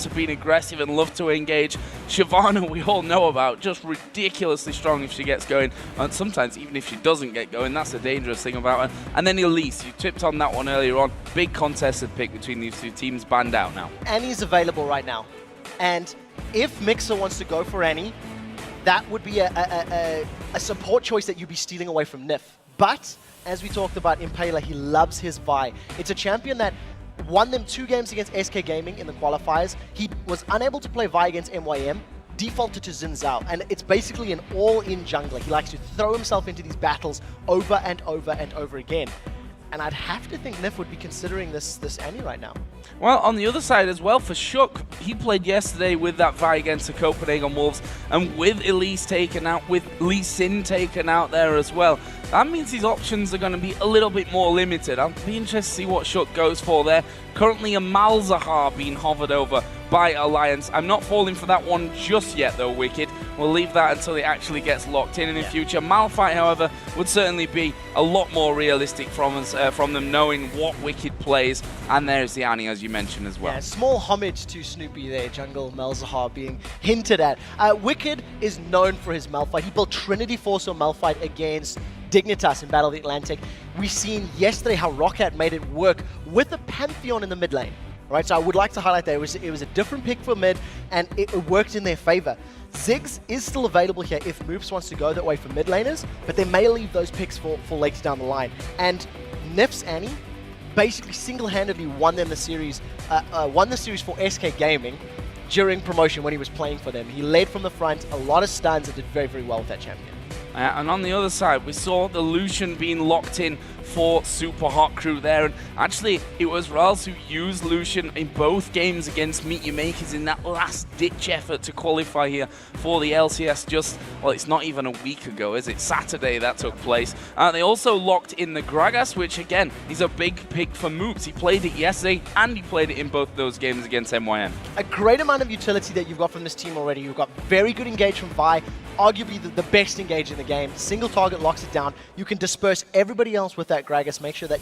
have been aggressive and love to engage. Shyvana, we all know about, just ridiculously strong if she gets going. And sometimes, even if she doesn't get going, that's the dangerous thing about her. And then Elise, you tipped on that one earlier on. Big contested pick between these two teams, banned out now. Annie's available right now. And if Mixer wants to go for Annie, that would be a support choice that you'd be stealing away from Nif. But, as we talked about, Impaler, he loves his Vi. It's a champion that won them 2 games against SK Gaming in the qualifiers. He was unable to play Vi against MYM, defaulted to Xin Zhao, and it's basically an all-in jungler. He likes to throw himself into these battles over and over and over again. And I'd have to think Nif would be considering this Annie right now. Well, on the other side as well, for Shook, he played yesterday with that Vi against the Copenhagen Wolves, and with Elise taken out, with Lee Sin taken out there as well. That means his options are going to be a little bit more limited. I'll be interested to see what Shook goes for there. Currently a Malzahar being hovered over by Alliance. I'm not falling for that one just yet though, Wicked. We'll leave that until it actually gets locked in the future. Malphite, however, would certainly be a lot more realistic from us, from them knowing what Wicked plays. And there's the Annie, as you mentioned as well. Yeah, small homage to Snoopy there, Jungle Malzahar being hinted at. Wicked is known for his Malphite. He built Trinity Force on Malphite against Dignitas in Battle of the Atlantic. We've seen yesterday how Roccat made it work with a Pantheon in the mid lane. Right, so I would like to highlight that it was a different pick for mid, and it worked in their favor. Ziggs is still available here if Moops wants to go that way for mid laners, but they may leave those picks for later down the line. And Nif's Annie basically single-handedly won them the series, for SK Gaming during promotion when he was playing for them. He led from the front, a lot of stuns, and did very, very well with that champion. And on the other side, we saw the Lucian being locked in for Super Hot Crew there. And actually, it was Rals who used Lucian in both games against Meet Your Makers in that last-ditch effort to qualify here for the LCS just, well, it's not even a week ago, is it? Saturday that took place. They also locked in the Gragas, which, again, is a big pick for Moops. He played it yesterday, and he played it in both those games against MYM. A great amount of utility that you've got from this team already. You've got very good engage from Vi, arguably the best engage in the game. Single target locks it down. You can disperse everybody else with that Gragas, make sure that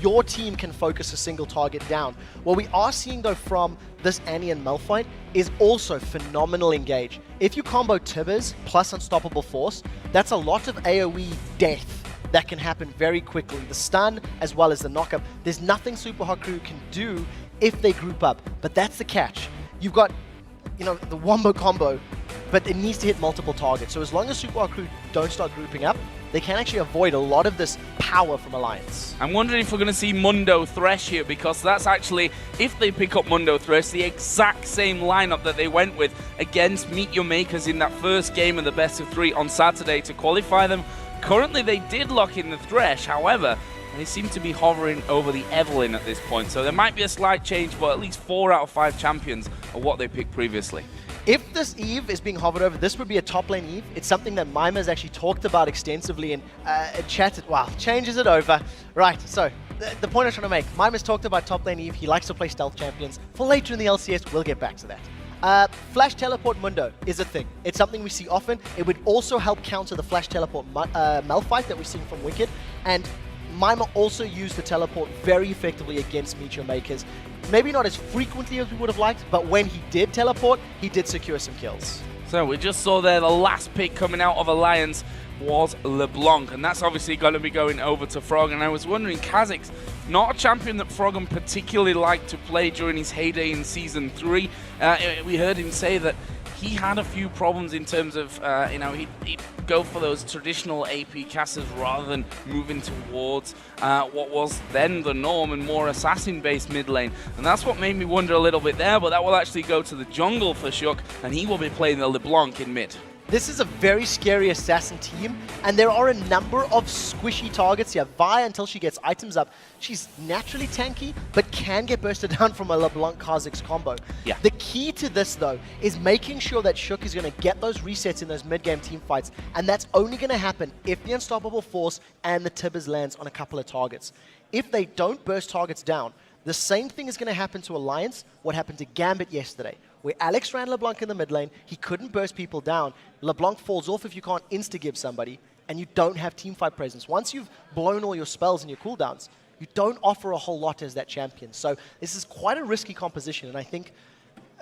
your team can focus a single target down. What we are seeing though from this Annie and Malphite is also phenomenal engage. If you combo Tibbers plus Unstoppable Force, that's a lot of AoE death that can happen very quickly. The stun as well as the knockup. There's nothing Super Hot Crew can do if they group up, but that's the catch. You've got, the Wombo combo, but it needs to hit multiple targets. So as long as Super Hot Crew don't start grouping up, they can actually avoid a lot of this power from Alliance. I'm wondering if we're going to see Mundo Thresh here, because that's actually, if they pick up Mundo Thresh, the exact same lineup that they went with against Meet Your Makers in that first game of the best of 3 on Saturday to qualify them. Currently, they did lock in the Thresh, however, they seem to be hovering over the Evelyn at this point. So there might be a slight change, but at least 4 out of 5 champions are what they picked previously. If this Eve is being hovered over, this would be a top lane Eve. It's something that Mima has actually talked about extensively and chatted. Wow, changes it over. Right, so the point I'm trying to make, Mima's talked about top lane Eve. He likes to play stealth champions. For later in the LCS, we'll get back to that. Flash Teleport Mundo is a thing. It's something we see often. It would also help counter the Flash Teleport Malphite that we're seeing from Wicked. And Mima also used the teleport very effectively against Meet Your Makers. Maybe not as frequently as we would have liked, but when he did teleport, he did secure some kills. So we just saw there the last pick coming out of Alliance was LeBlanc, and that's obviously going to be going over to Frog. And I was wondering, Kha'Zix, not a champion that Froggen particularly liked to play during his heyday in Season 3. We heard him say that he had a few problems in terms of, he'd go for those traditional AP casters rather than moving towards what was then the norm and more assassin-based mid lane. And that's what made me wonder a little bit there, but that will actually go to the jungle for Shook, and he will be playing the LeBlanc in mid. This is a very scary assassin team, and there are a number of squishy targets here. Vi, until she gets items up, she's naturally tanky, but can get bursted down from a LeBlanc Kha'Zix combo. Yeah. The key to this, though, is making sure that Shook is going to get those resets in those mid-game team fights, and that's only going to happen if the Unstoppable Force and the Tibbers lands on a couple of targets. If they don't burst targets down, the same thing is going to happen to Alliance, what happened to Gambit yesterday, where Alex ran LeBlanc in the mid lane, he couldn't burst people down. LeBlanc falls off if you can't insta-give somebody, and you don't have teamfight presence. Once you've blown all your spells and your cooldowns, you don't offer a whole lot as that champion. So this is quite a risky composition, and I think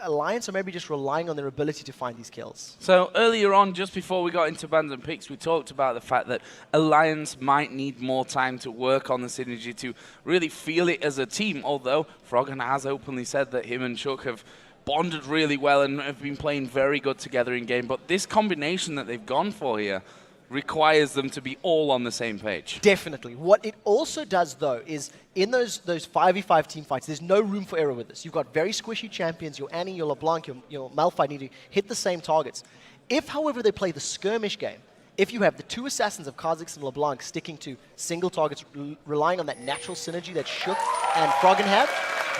Alliance are maybe just relying on their ability to find these kills. So earlier on, just before we got into bans and picks, we talked about the fact that Alliance might need more time to work on the synergy to really feel it as a team, although Froggen has openly said that him and Chuck have bonded really well and have been playing very good together in game. But this combination that they've gone for here requires them to be all on the same page. Definitely. What it also does, though, is in those 5v5 team fights, there's no room for error with this. You've got very squishy champions. Your Annie, your LeBlanc, your Malphite need to hit the same targets. If, however, they play the skirmish game, if you have the two assassins of Kha'Zix and LeBlanc sticking to single targets, relying on that natural synergy that Shook and Froggen have,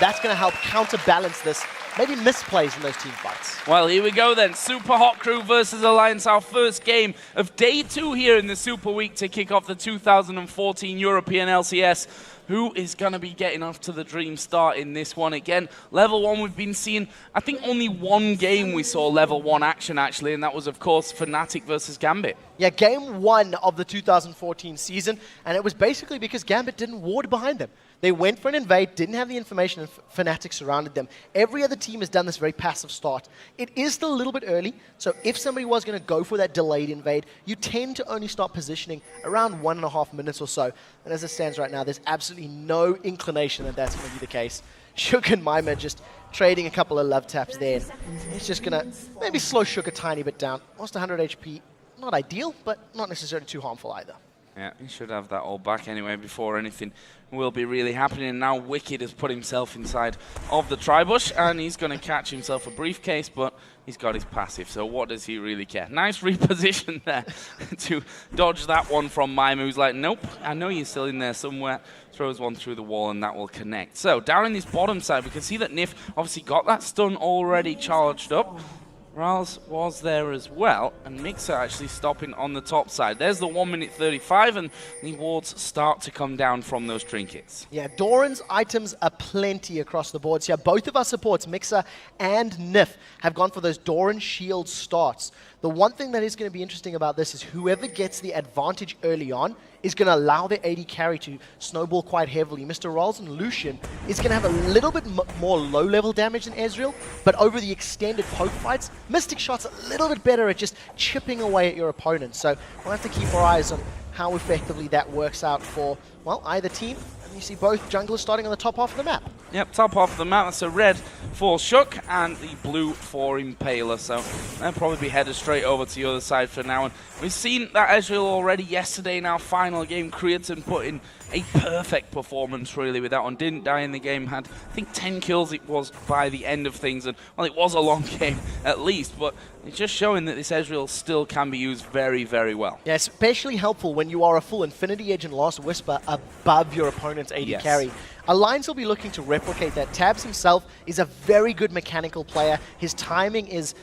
that's going to help counterbalance this, maybe misplays in those team fights. Well, here we go then. Super Hot Crew versus Alliance, our first game of day 2 here in the Super Week to kick off the 2014 European LCS. Who is going to be getting off to the dream start in this one? Again, level 1 we've been seeing, I think only one game we saw level 1 action actually, and that was of course Fnatic versus Gambit. Yeah, game 1 of the 2014 season, and it was basically because Gambit didn't ward behind them. They went for an invade, didn't have the information, and Fnatic surrounded them. Every other team has done this very passive start. It is still a little bit early, so if somebody was going to go for that delayed invade, you tend to only start positioning around 1.5 minutes or so. And as it stands right now, there's absolutely no inclination that that's going to be the case. Shook and Mima just trading a couple of love taps there. It's just going to maybe slow Shook a tiny bit down. Lost 100 HP. Not ideal, but not necessarily too harmful either. Yeah, he should have that all back anyway before anything will be really happening. And now Wicked has put himself inside of the Tribush, and he's going to catch himself a briefcase, but he's got his passive, so what does he really care? Nice reposition there to dodge that one from Mime, who's like, nope, I know you're still in there somewhere. Throws one through the wall, and that will connect. So down in this bottom side, we can see that Nif obviously got that stun already charged up. Rals was there as well, and Mixer actually stopping on the top side. There's the 1 minute 35, and the wards start to come down from those trinkets. Yeah, Doran's items are plenty across the boards here. Both of our supports, Mixer and Nif, have gone for those Doran shield starts. The one thing that is going to be interesting about this is whoever gets the advantage early on is going to allow their AD carry to snowball quite heavily. Mr. Ralls and Lucian is going to have a little bit more low-level damage than Ezreal, but over the extended poke fights, Mystic Shot's a little bit better at just chipping away at your opponent. So we'll have to keep our eyes on how effectively that works out for, well, either team. And you see both junglers starting on the top half of the map. Yep, top half of the map. That's a red for Shook and the blue for Impaler. So they'll probably be headed straight over to the other side for now. And we've seen that Ezreal already yesterday in our final game. Creaton put in a perfect performance really with that one. Didn't die in the game. Had, I think, 10 kills it was by the end of things. And, well, it was a long game at least. But it's just showing that this Ezreal still can be used very, very well. Yeah, especially helpful when you are a full Infinity Edge and Last Whisper above your opponent's AD carry. Alliance will be looking to replicate that. Tabs himself is a very good mechanical player. His timing is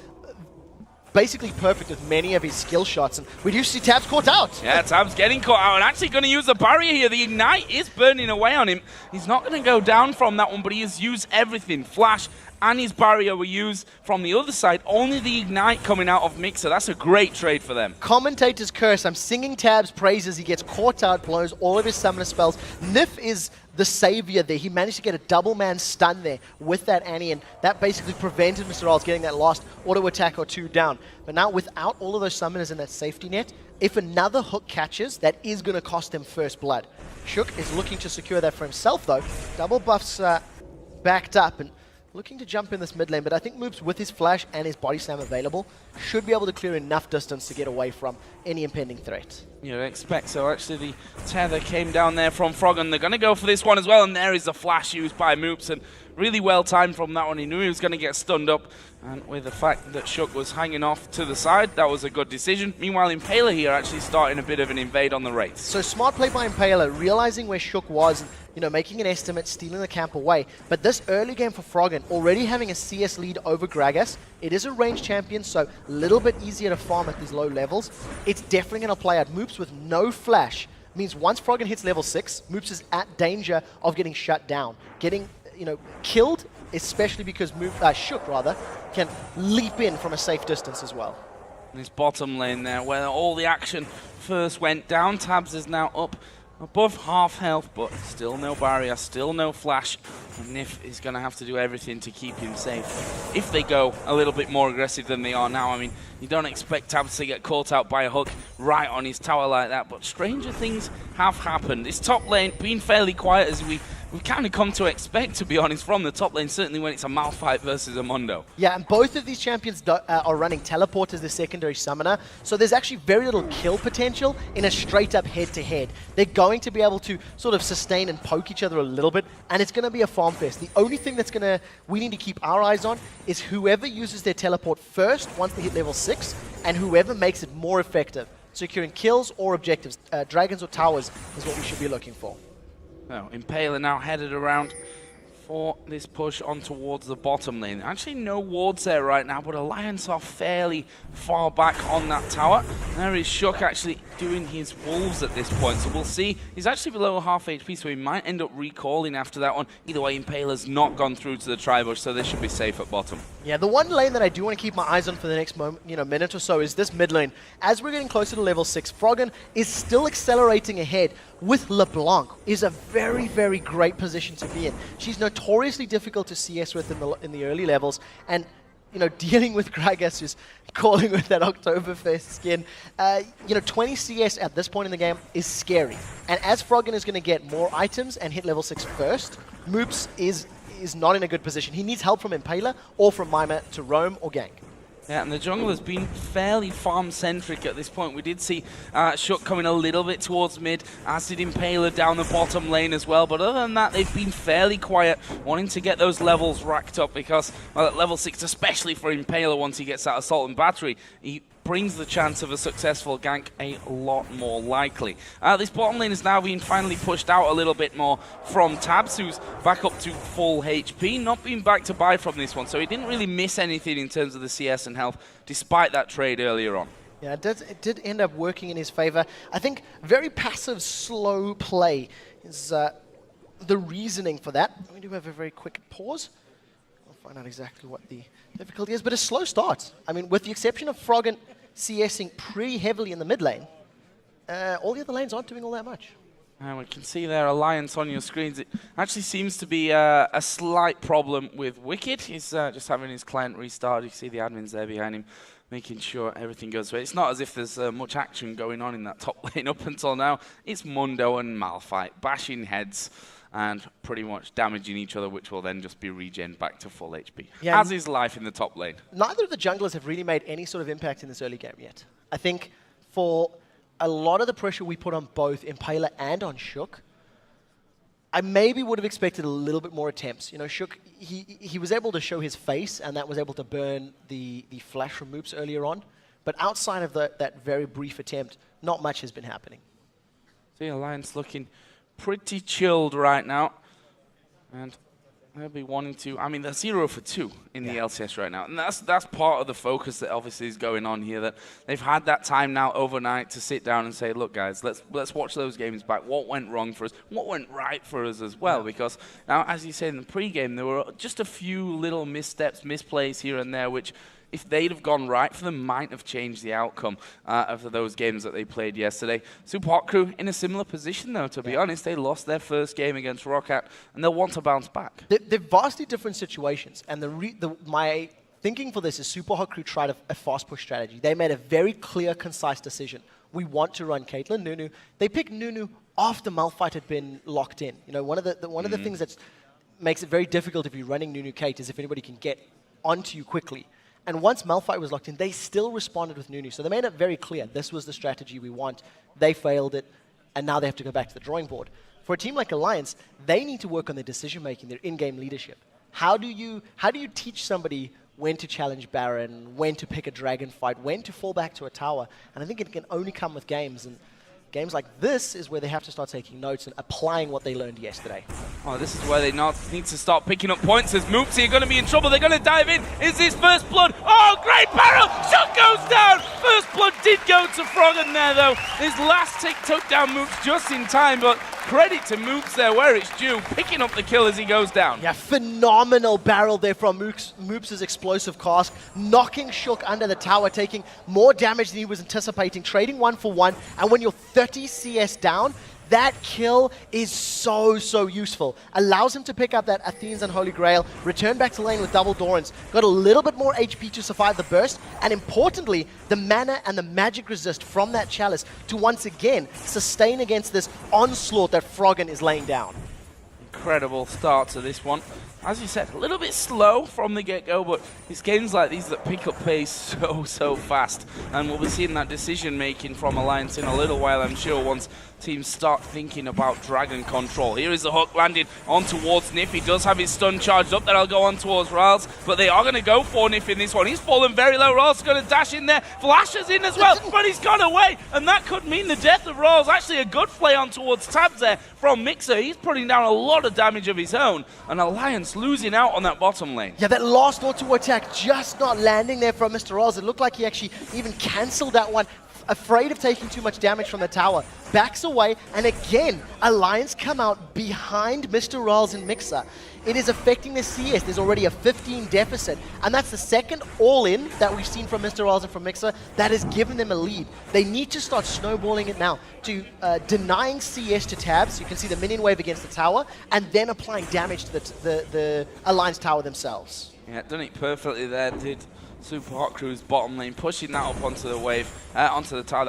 basically perfect with many of his skill shots, and we do see Tabs caught out. Yeah, Tabs getting caught out and actually going to use the barrier here. The Ignite is burning away on him. He's not going to go down from that one, but he has used everything. Flash and his barrier were used from the other side. Only the Ignite coming out of Mixer. That's a great trade for them. Commentator's curse. I'm singing Tabs' praises. He gets caught out, blows all of his summoner spells. Nif is the savior there. He managed to get a double man stun there with that Annie, and that basically prevented Mr. Ralls getting that last auto attack or two down. But now without all of those summoners in that safety net, if another hook catches, that is going to cost him first blood. Shook is looking to secure that for himself though. Double buffs backed up and looking to jump in this mid lane, but I think Moops with his flash and his body slam available should be able to clear enough distance to get away from any impending threat. You'd expect so. Actually, the tether came down there from Froggen. They're going to go for this one as well, and there is the flash used by Moops, and really well timed from that one. He knew he was going to get stunned up, and with the fact that Shook was hanging off to the side, that was a good decision. Meanwhile, Impaler here actually starting a bit of an invade on the Wraith. So smart play by Impaler, realizing where Shook was, and, you know, making an estimate, stealing the camp away. But this early game for Froggen, already having a CS lead over Gragas, it is a ranged champion, so a little bit easier to farm at these low levels. It's definitely going to play out. Moops with no flash means once Froggen hits level 6, Moops is at danger of getting shut down, getting, you know, killed, especially because Shook rather can leap in from a safe distance as well. This bottom lane there, where all the action first went down. Tabs is now up Above half health, but still no barrier, still no flash. And Nif is going to have to do everything to keep him safe. If they go a little bit more aggressive than they are now, I mean, you don't expect Tabs to get caught out by a hook right on his tower like that, but stranger things have happened. This top lane been fairly quiet, as we've kind of come to expect, to be honest, from the top lane, certainly when it's a Malphite versus a Mundo. Yeah, and both of these champions are running teleport as their secondary summoner, so there's actually very little kill potential in a straight-up head-to-head. They're going to be able to sort of sustain and poke each other a little bit, and it's going to be a farm fest. The only thing we need to keep our eyes on is whoever uses their teleport first once they hit level 6, and whoever makes it more effective, securing kills or objectives, dragons or towers, is what we should be looking for. Well, Impaler now headed around for this push on towards the bottom lane. Actually, no wards there right now, but Alliance are fairly far back on that tower. There is Shook actually doing his wolves at this point, so we'll see. He's actually below half HP, so he might end up recalling after that one. Either way, Impaler's not gone through to the tri-bush, so they should be safe at bottom. Yeah, the one lane that I do want to keep my eyes on for the next minute or so is this mid lane. As we're getting closer to level 6, Froggen is still accelerating ahead with LeBlanc. Is a very, very great position to be in. She's notoriously difficult to CS with in the early levels, and dealing with Gragas, who's calling with that Oktoberfest skin, 20 CS at this point in the game is scary. And as Froggen is going to get more items and hit level 6 first, Moops is not in a good position. He needs help from Impaler or from Mima to roam or gank. Yeah, and the jungle has been fairly farm-centric at this point. We did see Shook coming a little bit towards mid, as did Impaler down the bottom lane as well. But other than that, they've been fairly quiet, wanting to get those levels racked up because, well, at level 6, especially for Impaler, once he gets that Assault and Battery, he brings the chance of a successful gank a lot more likely. This bottom lane is now being finally pushed out a little bit more from Tabs, who's back up to full HP, not being back to buy from this one, so he didn't really miss anything in terms of the CS and health, despite that trade earlier on. Yeah, it did end up working in his favor. I think very passive, slow play is the reasoning for that. We do have a very quick pause. I'll find out exactly what the difficulty is, but a slow start. I mean, with the exception of Froggen CSing pretty heavily in the mid lane, all the other lanes aren't doing all that much. And we can see their Alliance on your screens. It actually seems to be a slight problem with Wicked. He's just having his client restart. You see the admins there behind him, making sure everything goes well. It's not as if there's much action going on in that top lane up until now. It's Mundo and Malphite bashing heads and pretty much damaging each other, which will then just be regen back to full HP. Yeah, as is life in the top lane. Neither of the junglers have really made any sort of impact in this early game yet. I think for a lot of the pressure we put on both Impaler and on Shook, I maybe would have expected a little bit more attempts. Shook, he was able to show his face, and that was able to burn the flash from Moops earlier on. But outside of that very brief attempt, not much has been happening. The Alliance looking pretty chilled right now, and they'll be wanting to. I mean, they're 0 for 2 in the LCS right now, and that's part of the focus that obviously is going on here. That they've had that time now overnight to sit down and say, "Look, guys, let's watch those games back. What went wrong for us? What went right for us as well?" Because now, as you said in the pre-game, there were just a few little missteps, misplays here and there, which, if they'd have gone right for them, might have changed the outcome of those games that they played yesterday. SUPA HOT CREW in a similar position, though, to be honest. They lost their first game against Roccat, and they'll want to bounce back. They're vastly different situations, and my thinking for this is SUPA HOT CREW tried a fast push strategy. They made a very clear, concise decision. We want to run Caitlyn, Nunu. They picked Nunu after Malphite had been locked in. One of the things that makes it very difficult if you're running Nunu Kate is if anybody can get onto you quickly. And once Malphite was locked in, they still responded with Nunu. So they made it very clear, this was the strategy we want. They failed it, and now they have to go back to the drawing board. For a team like Alliance, they need to work on their decision-making, their in-game leadership. How do you teach somebody when to challenge Baron, when to pick a dragon fight, when to fall back to a tower? And I think it can only come with games. And games like this is where they have to start taking notes and applying what they learned yesterday. Oh, this is where they need to start picking up points as Moops are going to be in trouble. They're going to dive in. Is this first blood? Oh, great barrel! Shot goes down! First blood did go to Froggen there, though. His last tick took down Moops just in time, but credit to Moops there where it's due, picking up the kill as he goes down. Yeah, phenomenal barrel there from Moops' explosive cast, knocking Shook under the tower, taking more damage than he was anticipating, trading 1 for 1, and when you're 30 CS down, That kill is so useful. Allows him to pick up that Athene's Unholy Grail, return back to lane with double Dorans, got a little bit more HP to survive the burst, and importantly, the mana and the magic resist from that Chalice to once again sustain against this onslaught that Froggen is laying down. Incredible start to this one. As you said, a little bit slow from the get-go, but it's games like these that pick up pace so fast. And we'll be seeing that decision-making from Alliance in a little while, I'm sure, once teams start thinking about Dragon control. Here is the hook landing on towards Nif. He does have his stun charged up. That'll go on towards Riles, but they are going to go for Nif in this one. He's fallen very low. Riles going to dash in there. Flashes in as well, but he's gone away, and that could mean the death of Riles. Actually, a good play on towards Tabs there from Mixer. He's putting down a lot of damage of his own, and Alliance losing out on that bottom lane. Yeah, that last auto attack just not landing there from Mr. Riles. It looked like he actually even cancelled that one. Afraid of taking too much damage from the tower. Backs away, and again, Alliance come out behind Mr. Riles and Mixer. It is affecting the CS. There's already a 15 deficit, and that's the second all-in that we've seen from Mr. Riles and from Mixer that has given them a lead. They need to start snowballing it now to denying CS to Tabs. You can see the minion wave against the tower, and then applying damage to the Alliance tower themselves. Yeah, done it perfectly there, did Super Hot Crew's bottom lane, pushing that up onto the wave, onto the tower,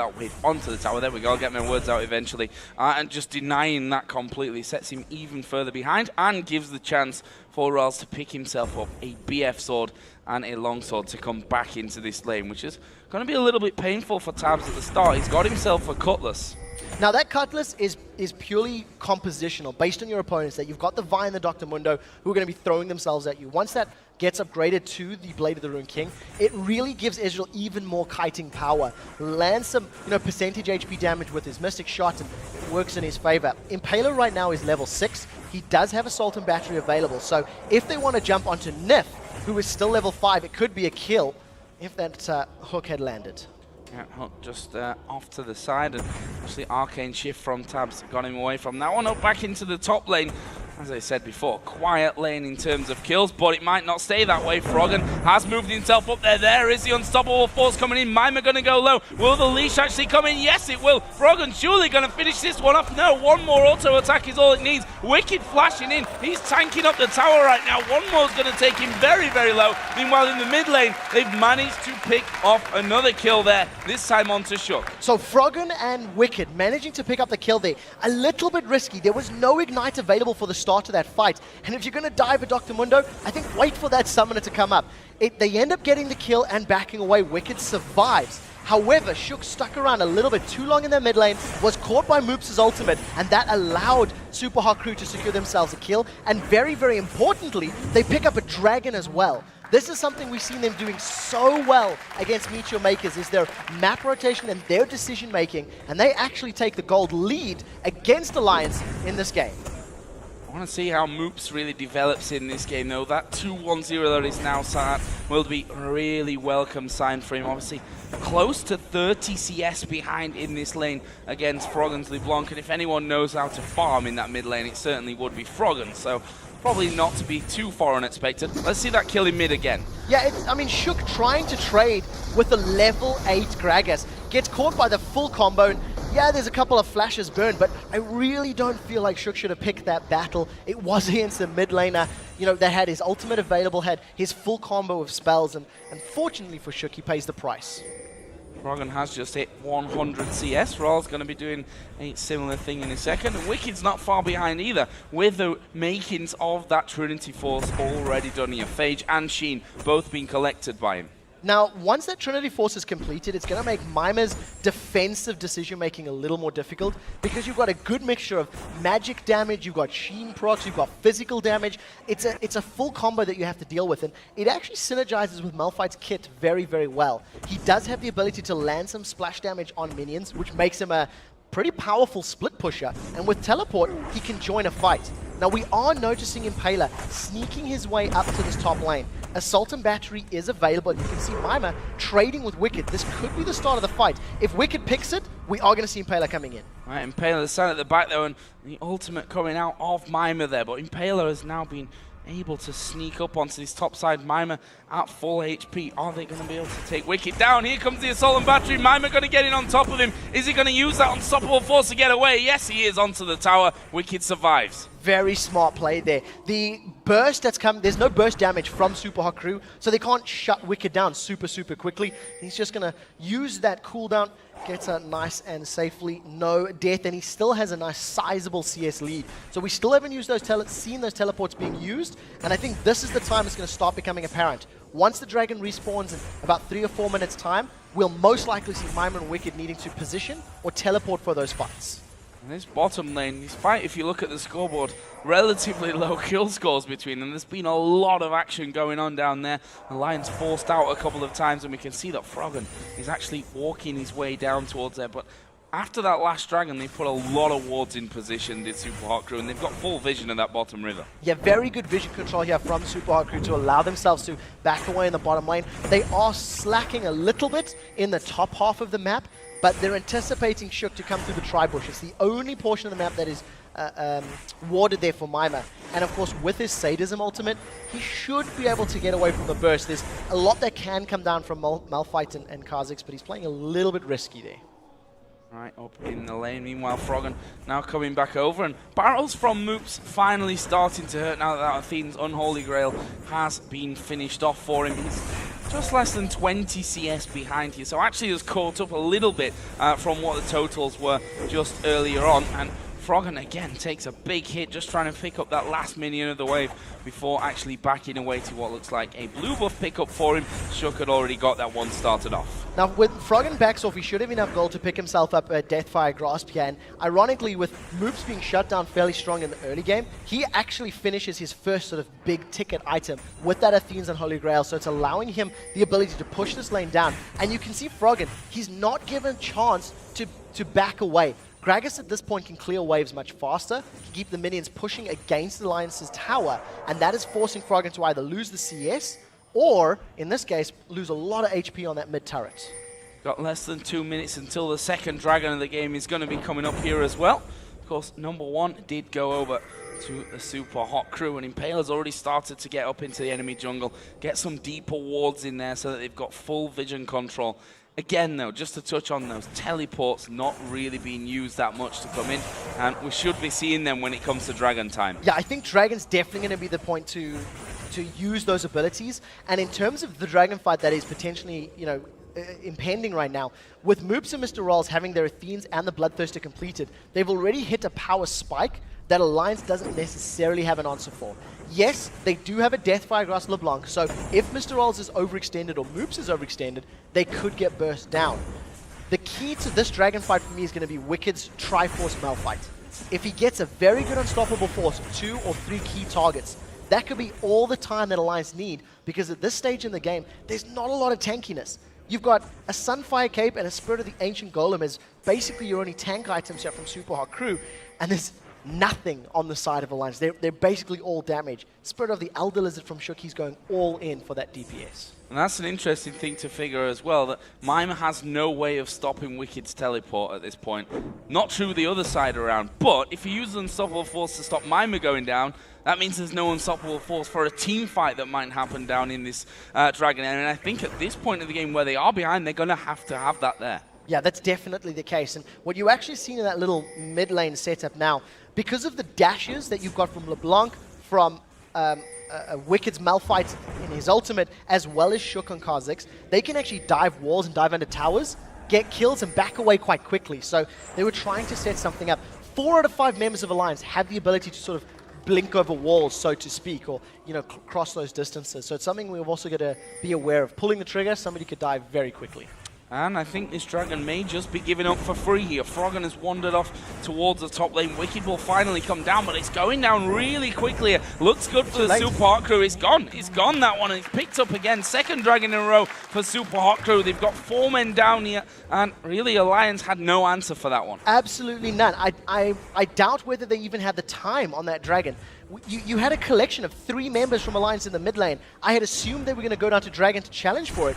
there we go, I'll get my words out eventually, and just denying that completely, sets him even further behind, and gives the chance for Riles to pick himself up a BF sword and a longsword to come back into this lane, which is going to be a little bit painful for Tabs at the start. He's got himself a Cutlass. Now that Cutlass is purely compositional, based on your opponents, that you've got the Vi and the Dr. Mundo who are going to be throwing themselves at you. Once that gets upgraded to the Blade of the Rune King, it really gives Ezreal even more kiting power. Lands some percentage HP damage with his Mystic Shot, and it works in his favor. Impaler right now is level 6. He does have Assault and Battery available, so if they want to jump onto Nif, who is still level 5, it could be a kill if that hook had landed. Yeah, hook just off to the side, and actually Arcane Shift from Tabs got him away from that one, up back into the top lane. As I said before, quiet lane in terms of kills, but it might not stay that way. Froggen has moved himself up there. There is the unstoppable force coming in. Mima going to go low. Will the leash actually come in? Yes, it will. Froggen surely going to finish this one off. No, one more auto attack is all it needs. Wicked flashing in. He's tanking up the tower right now. One more is going to take him very low. Meanwhile, in the mid lane, they've managed to pick off another kill there, this time onto Shook. So Froggen and Wicked managing to pick up the kill there. A little bit risky. There was no Ignite available for the start of that fight, and if you're going to dive a Dr. Mundo, I think wait for that summoner to come up. They end up getting the kill and backing away. Wicked survives. However, Shook stuck around a little bit too long in their mid lane, was caught by Moops' ultimate, and that allowed Super Hot Crew to secure themselves a kill, and very importantly, they pick up a dragon as well. This is something we've seen them doing so well against Meteor Makers, is their map rotation and their decision making, and they actually take the gold lead against Alliance in this game. I want to see how Moops really develops in this game, though. That 2-1-0 that is now sat will be a really welcome sign for him. Obviously, close to 30 CS behind in this lane against Froggen's LeBlanc, and if anyone knows how to farm in that mid lane, it certainly would be Froggen. So probably not to be too far unexpected. Let's see that kill in mid again. Yeah, I mean, Shook trying to trade with the level 8 Gragas. Gets caught by the full combo. And yeah, there's a couple of flashes burned, but I really don't feel like Shook should have picked that battle. It was against the mid laner, that had his ultimate available, had his full combo of spells, and unfortunately for Shook, he pays the price. Froggen has just hit 100 CS. Raul's going to be doing a similar thing in a second. And Wicked's not far behind either, with the makings of that Trinity Force already done here. Phage and Sheen both being collected by him. Now, once that Trinity Force is completed, it's going to make Mima's defensive decision-making a little more difficult, because you've got a good mixture of magic damage, you've got Sheen procs, you've got physical damage. It's a full combo that you have to deal with, and it actually synergizes with Malphite's kit very well. He does have the ability to land some splash damage on minions, which makes him a pretty powerful split pusher, and with Teleport, he can join a fight. Now, we are noticing Impaler sneaking his way up to this top lane. Assault and Battery is available, and you can see Mima trading with Wicked. This could be the start of the fight. If Wicked picks it, we are going to see Impaler coming in. Right, Impaler standing at the back though, and the ultimate coming out of Mima there, but Impaler has now been able to sneak up onto this top side. Mima at full HP. Are they going to be able to take Wicked down? Here comes the Assault and Battery. Mima going to get in on top of him. Is he going to use that unstoppable force to get away? Yes, he is, onto the tower. Wicked survives. Very smart play there. The burst that's come, there's no burst damage from Super Hot Crew, so they can't shut Wicked down super quickly. He's just going to use that cooldown, gets a nice and safely no death, and he still has a nice sizable CS lead. So we still haven't used seen those teleports being used, and I think this is the time it's going to start becoming apparent. Once the dragon respawns in about 3 or 4 minutes time, we'll most likely see Mima and Wicked needing to position or teleport for those fights. And this bottom lane, despite, if you look at the scoreboard, relatively low kill scores between them. There's been a lot of action going on down there. The Lions forced out a couple of times, and we can see that Froggen is actually walking his way down towards there. But after that last dragon, they put a lot of wards in position, did Super Hot Crew, and they've got full vision of that bottom river. Yeah, very good vision control here from Super Hot Crew to allow themselves to back away in the bottom lane. They are slacking a little bit in the top half of the map, but they're anticipating Shook to come through the tri-bush. It's the only portion of the map that is warded there for Mima. And of course, with his Sadism ultimate, he should be able to get away from the burst. There's a lot that can come down from Malphite and Kha'Zix, but he's playing a little bit risky there. Right, up in the lane. Meanwhile, Froggen now coming back over, and barrels from Moops finally starting to hurt now that Athene's Unholy Grail has been finished off for him. He's just less than 20 CS behind here, so actually has caught up a little bit from what the totals were just earlier on. And Froggen again takes a big hit, just trying to pick up that last minion of the wave before actually backing away to what looks like a blue buff pickup for him. Shook had already got that one started off. Now, with Froggen backs off, he should have enough gold to pick himself up a Deathfire Grasp here. And ironically, with Moops being shut down fairly strong in the early game, he actually finishes his first sort of big ticket item with that Athene's Unholy Grail. So it's allowing him the ability to push this lane down. And you can see Froggen, he's not given a chance to back away. Gragas at this point can clear waves much faster, to keep the minions pushing against the Alliance's tower, and that is forcing Froggen to either lose the CS, or, in this case, lose a lot of HP on that mid turret. Got less than 2 minutes until the second dragon of the game is going to be coming up here as well. Of course, number one did go over to the Super Hot Crew, and Impaler's already started to get up into the enemy jungle, get some deeper wards in there so that they've got full vision control. Again, though, just to touch on those teleports not really being used that much to come in, and we should be seeing them when it comes to Dragon time. Yeah, I think Dragon's definitely going to be the point to use those abilities. And in terms of the Dragon fight that is potentially, impending right now, with Moops and Mr. Rolls having their Athenes and the Bloodthirster completed, they've already hit a power spike that Alliance doesn't necessarily have an answer for. Yes, they do have a Deathfire Grasp LeBlanc, so if Mr. Rolls is overextended or Moops is overextended, they could get burst down. The key to this dragon fight for me is going to be Wicked's Triforce Malphite. If he gets a very good unstoppable force, 2 or 3 key targets, that could be all the time that Alliance need, because at this stage in the game, there's not a lot of tankiness. You've got a Sunfire Cape and a Spirit of the Ancient Golem as basically your only tank items here from Super Hot Crew, and there's nothing on the side of Alliance. They're basically all damage. Spirit of the Elder Lizard from Shook, he's going all in for that DPS. And that's an interesting thing to figure as well, that Mima has no way of stopping Wicked's teleport at this point. Not true the other side around, but if you use the Unstoppable Force to stop Mima going down, that means there's no Unstoppable Force for a team fight that might happen down in this Dragon. And I think at this point of the game where they are behind, they're going to have that there. Yeah, that's definitely the case. And what you actually seen in that little mid lane setup now, because of the dashes that you've got from LeBlanc, from Wicked's Malphite in his ultimate, as well as Shook on Kha'Zix, they can actually dive walls and dive under towers, get kills and back away quite quickly. So they were trying to set something up. 4 out of 5 members of Alliance have the ability to sort of blink over walls, so to speak, or cross those distances. So it's something we've also got to be aware of. Pulling the trigger, somebody could die very quickly. And I think this dragon may just be giving up for free here. Froggen has wandered off towards the top lane. Wicked will finally come down, but it's going down really quickly. Looks good for the Super Hot Crew. It's gone. It's gone, that one. It's picked up again. Second dragon in a row for Super Hot Crew. They've got 4 men down here, and really Alliance had no answer for that one. Absolutely none. I doubt whether they even had the time on that dragon. You had a collection of 3 members from Alliance in the mid lane. I had assumed they were going to go down to Dragon to challenge for it.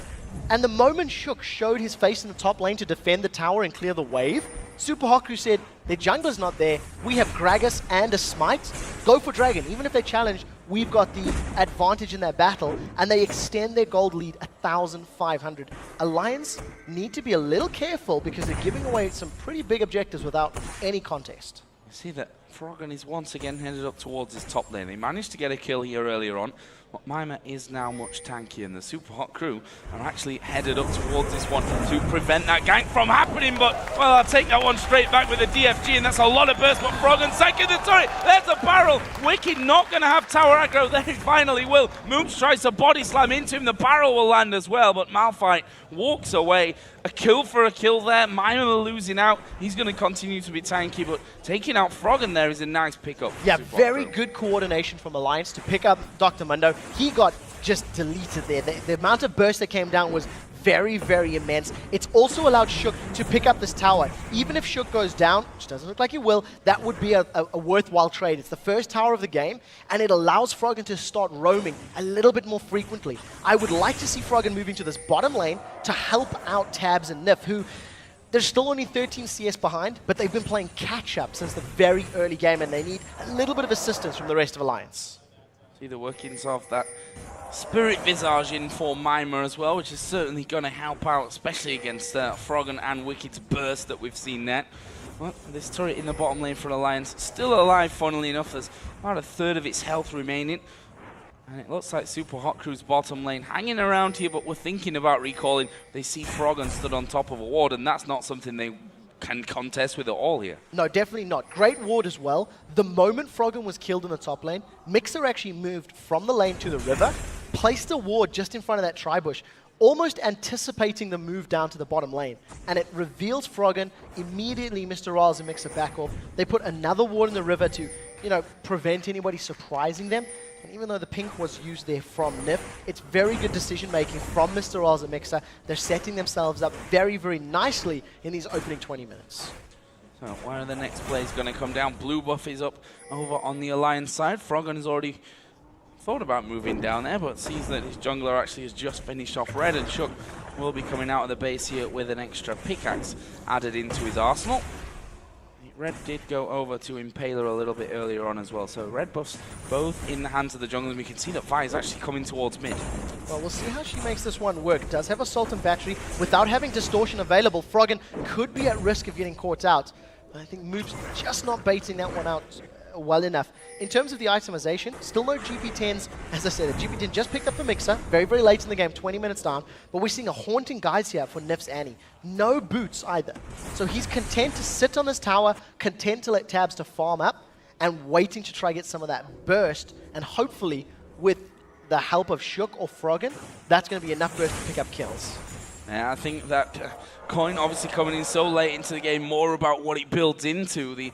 And the moment Shook showed his face in the top lane to defend the tower and clear the wave, Super Hot Crew said, their jungler's not there, we have Gragas and a Smite, go for Dragon. Even if they challenge, we've got the advantage in that battle, and they extend their gold lead 1,500. Alliance need to be a little careful because they're giving away some pretty big objectives without any contest. You see that Froggen is once again headed up towards his top lane. He managed to get a kill here earlier on, but Mima is now much tankier, and the Super Hot Crew are actually headed up towards this one to prevent that gank from happening. But, well, I'll take that one straight back with a DFG, and that's a lot of burst. But Froggen second the turret. There's a barrel. Wicked not going to have tower aggro. There he finally will. Moops tries to body slam into him. The barrel will land as well, but Malphite walks away. A kill for a kill there. Mima losing out. He's going to continue to be tanky, but taking out Froggen there is a nice pickup. Yeah, very good coordination from Alliance to pick up Dr. Mundo. He got just deleted there. The amount of burst that came down was very, very immense. It's also allowed Shook to pick up this tower. Even if Shook goes down, which doesn't look like he will, that would be a worthwhile trade. It's the first tower of the game, and it allows Froggen to start roaming a little bit more frequently. I would like to see Froggen moving to this bottom lane to help out Tabs and Nif, who they're still only 13 CS behind, but they've been playing catch-up since the very early game, and they need a little bit of assistance from the rest of Alliance. See the workings of that Spirit Visage in for Mima as well, which is certainly going to help out, especially against Froggen and Wicked's burst that we've seen there. Well, this turret in the bottom lane for Alliance, still alive, funnily enough. There's about a third of its health remaining. And it looks like Super Hot Crew's bottom lane hanging around here, but we're thinking about recalling. They see Froggen stood on top of a ward, and that's not something they can contest with it all here. No, definitely not. Great ward as well. The moment Froggen was killed in the top lane, Mixer actually moved from the lane to the river, placed a ward just in front of that tri-bush, almost anticipating the move down to the bottom lane. And it reveals Froggen. Immediately, Mr. Riles and Mixer back off. They put another ward in the river to, prevent anybody surprising them. And even though the pink was used there from Nif, it's very good decision-making from Mr. Riles and Mixer. They're setting themselves up very, very nicely in these opening 20 minutes. So where are the next plays going to come down? Blue buff is up over on the Alliance side. Froggen has already thought about moving down there, but sees that his jungler actually has just finished off red, and Shook will be coming out of the base here with an extra pickaxe added into his arsenal. Red did go over to Impaler a little bit earlier on as well, so red buffs both in the hands of the junglers. We can see that Vi is actually coming towards mid. Well, we'll see how she makes this one work. Does have Assault and Battery. Without having Distortion available, Froggen could be at risk of getting caught out. I think Moob's just not baiting that one out well enough. In terms of the itemization, still no GP10s. As I said, a GP10 just picked up the Mixer, very, very late in the game, 20 minutes down, but we're seeing a haunting guys here for Nif's Annie. No boots either. So he's content to sit on this tower, content to let Tabs to farm up, and waiting to try get some of that burst, and hopefully with the help of Shook or Froggen, that's going to be enough burst to pick up kills. Yeah, I think that Coin obviously coming in so late into the game, more about what he builds into. The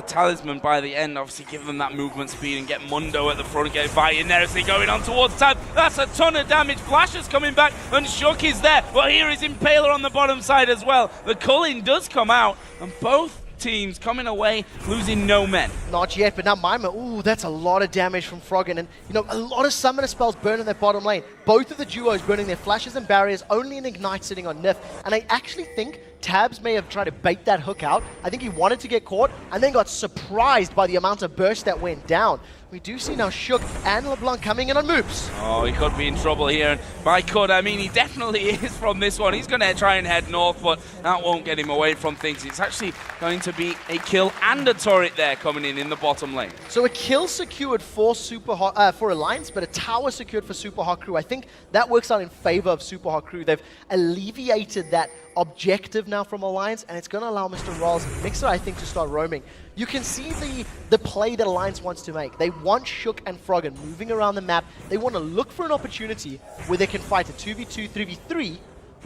talisman by the end, obviously give them that movement speed and get Mundo at the front, get Vi in there as they going on towards Tab. That's a ton of damage. Flasher's coming back and Shook is there. Well, here is Impaler on the bottom side as well. The culling does come out, and both teams coming away losing no men. Not yet, but now Mima, ooh, that's a lot of damage from Froggen, and a lot of summoner spells burning their bottom lane. Both of the duos burning their flashes and barriers, only an ignite sitting on Nif, and I actually think Tabs may have tried to bait that hook out. I think he wanted to get caught and then got surprised by the amount of burst that went down. We do see now Shook and LeBlanc coming in on moves. Oh, he could be in trouble here. And by could, I mean he definitely is from this one. He's going to try and head north, but that won't get him away from things. It's actually going to be a kill and a turret there coming in the bottom lane. So a kill secured for for Alliance, but a tower secured for Super Hot Crew. I think that works out in favor of Super Hot Crew. They've alleviated that objective now from Alliance, and it's going to allow Mr. Riles and Mixer, I think, to start roaming. You can see the play that Alliance wants to make. They want Shook and Froggen moving around the map. They want to look for an opportunity where they can fight a 2v2, 3v3,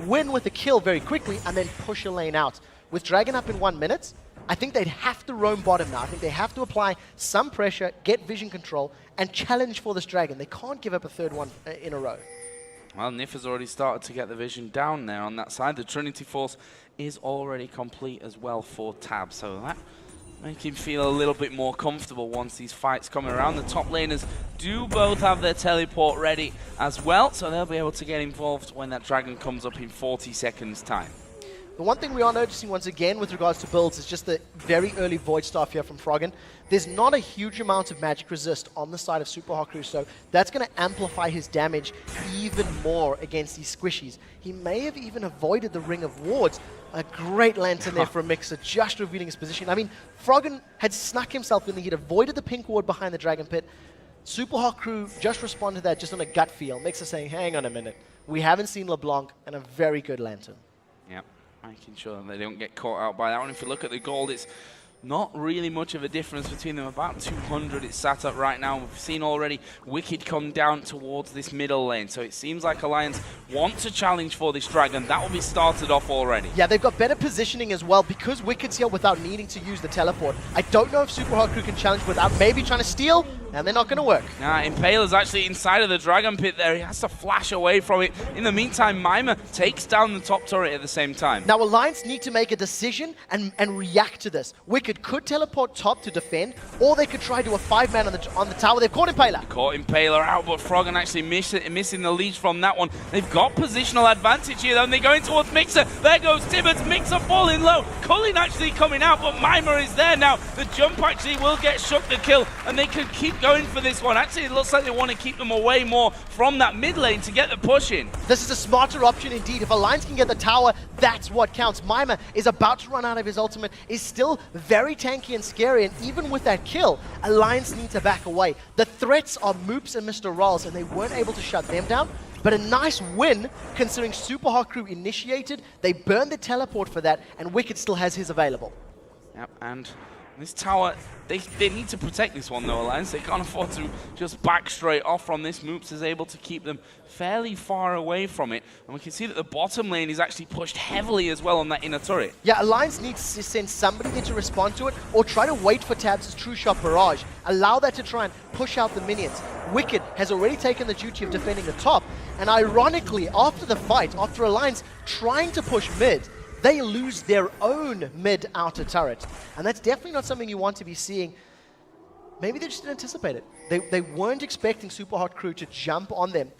win with a kill very quickly, and then push a lane out. With Dragon up in 1 minute, I think they'd have to roam bottom now. I think they have to apply some pressure, get vision control, and challenge for this Dragon. They can't give up a third one in a row. Well, Nif has already started to get the vision down there on that side. The Trinity Force is already complete as well for Tab, so that makes him feel a little bit more comfortable once these fights come around. The top laners do both have their teleport ready as well, so they'll be able to get involved when that Dragon comes up in 40 seconds time. The one thing we are noticing once again with regards to builds is just the very early Void Staff here from Froggen. There's not a huge amount of magic resist on the side of Super Hot Crew, so that's going to amplify his damage even more against these squishies. He may have even avoided the Ring of Wards. A great lantern there for a Mixer, just revealing his position. I mean, Froggen had snuck himself in. He'd avoided the pink ward behind the Dragon Pit. Super Hot Crew just responded to that just on a gut feel. Mixer saying, hang on a minute. We haven't seen LeBlanc, and a very good lantern. Yep, making sure that they don't get caught out by that one. If you look at the gold, it's not really much of a difference between them. About 200 it's sat up right now. We've seen already Wicked come down towards this middle lane. So it seems like Alliance want to challenge for this Dragon. That will be started off already. Yeah, they've got better positioning as well because Wicked's here without needing to use the teleport. I don't know if Super Hot Crew can challenge without maybe trying to steal, and they're not going to work. Nah, Impaler's actually inside of the Dragon Pit there. He has to flash away from it. In the meantime, Mima takes down the top turret at the same time. Now, Alliance need to make a decision and react to this. Wicked could teleport top to defend, or they could try to do a 5-man on the tower. They've caught Impaler. Caught Impaler out, but Froggen actually missing the leash from that one. They've got positional advantage here, though, and they're going towards Mixer. There goes Tibbets. Mixer falling low. Cullen actually coming out, but Mima is there now. The jump actually will get Shook the kill, and they can keep going for this one. Actually, it looks like they want to keep them away more from that mid lane to get the push in. This is a smarter option indeed. If Alliance can get the tower, that's what counts. Mima is about to run out of his ultimate, is still very tanky and scary, and even with that kill, Alliance need to back away. The threats are Moops and Mr. Rolls, and they weren't able to shut them down, but a nice win considering Super Hot Crew initiated. They burned the teleport for that, and Wicked still has his available. Yep, and this tower, they need to protect this one though, Alliance. They can't afford to just back straight off from this. Moops is able to keep them fairly far away from it. And we can see that the bottom lane is actually pushed heavily as well on that inner turret. Yeah, Alliance needs to send somebody there to respond to it, or try to wait for Tabs' True Shot Barrage. Allow that to try and push out the minions. Wicked has already taken the duty of defending the top, and ironically, after the fight, after Alliance trying to push mid, they lose their own mid-outer turret. And that's definitely not something you want to be seeing. Maybe they just didn't anticipate it. They weren't expecting Super Hot Crew to jump on them.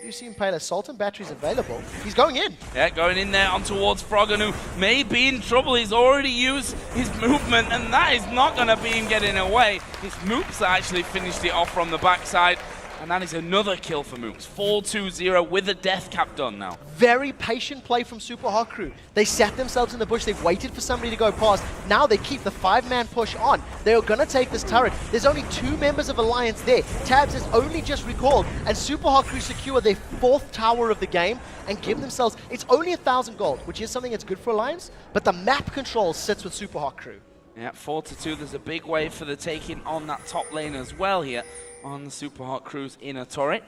You see Impaler, Salt and Battery's available. He's going in. Yeah, going in there on towards Froggen, who may be in trouble. He's already used his movement, and that is not going to be him getting away. His Moops actually finished it off from the backside. And that is another kill for Moops. 4-2-0 with a death cap done now. Very patient play from Super Hot Crew. They sat themselves in the bush. They've waited for somebody to go past. Now they keep the 5-man push on. They're going to take this turret. There's only 2 members of Alliance there. Tabs has only just recalled. And Super Hot Crew secure their 4th tower of the game and give themselves... It's only 1,000 gold, which is something that's good for Alliance. But the map control sits with Super Hot Crew. Yeah, 4-2. There's a big wave for the taking on that top lane as well here on the Super Hot Crew's inner turret.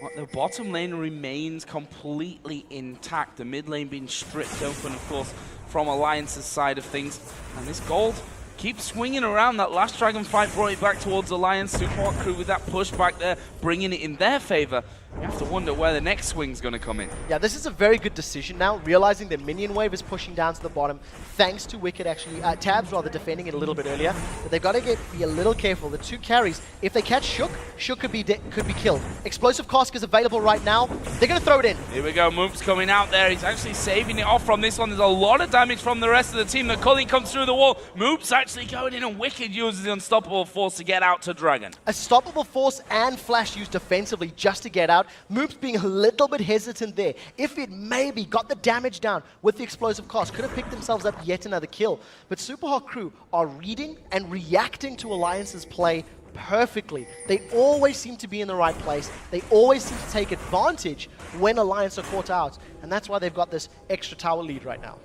But the bottom lane remains completely intact. The mid lane being stripped open, of course, from Alliance's side of things. And this gold keeps swinging around. That last Dragon fight brought it back towards Alliance. Super Hot Crew with that push back there, bringing it in their favor. You have to wonder where the next swing's going to come in. Yeah, this is a very good decision now, realizing their minion wave is pushing down to the bottom, thanks to Wicked actually, Tabs rather, defending it a little bit earlier. But they've got to be a little careful. The 2 carries, if they catch Shook, Shook could be killed. Explosive Cask is available right now. They're going to throw it in. Here we go, Moops coming out there. He's actually saving it off from this one. There's a lot of damage from the rest of the team. The Culling comes through the wall. Moops actually going in, and Wicked uses the Unstoppable Force to get out to Dragon. Unstoppable Force and Flash used defensively just to get out. Moops being a little bit hesitant there. If it maybe got the damage down with the Explosive Cask, could have picked themselves up yet another kill. But Super Hot Crew are reading and reacting to Alliance's play perfectly. They always seem to be in the right place. They always seem to take advantage when Alliance are caught out. And that's why they've got this extra tower lead right now.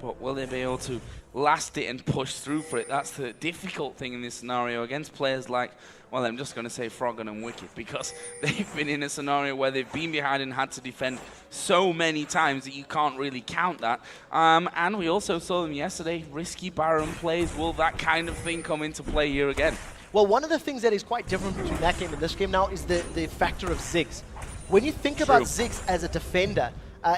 But will they be able to last it and push through for it? That's the difficult thing in this scenario against players like, well, I'm just going to say Froggen and Wicked, because they've been in a scenario where they've been behind and had to defend so many times that you can't really count that. And we also saw them yesterday, risky Baron plays. Will that kind of thing come into play here again? Well, one of the things that is quite different between that game and this game now is the factor of Ziggs. When you think about Ziggs as a defender,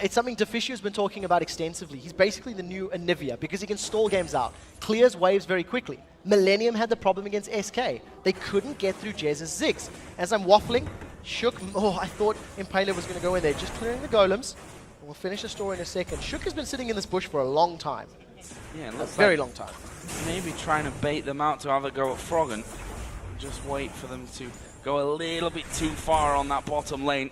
it's something Deficio has been talking about extensively. He's basically the new Anivia because he can stall games out, clears waves very quickly. Millennium had the problem against SK. They couldn't get through Jez's Ziggs. As I'm waffling, Shook, I thought Impaler was going to go in there, just clearing the golems. We'll finish the story in a second. Shook has been sitting in this bush for a long time. Yeah, A very long time. Maybe trying to bait them out to have a go at Froggen. Just wait for them to go a little bit too far on that bottom lane.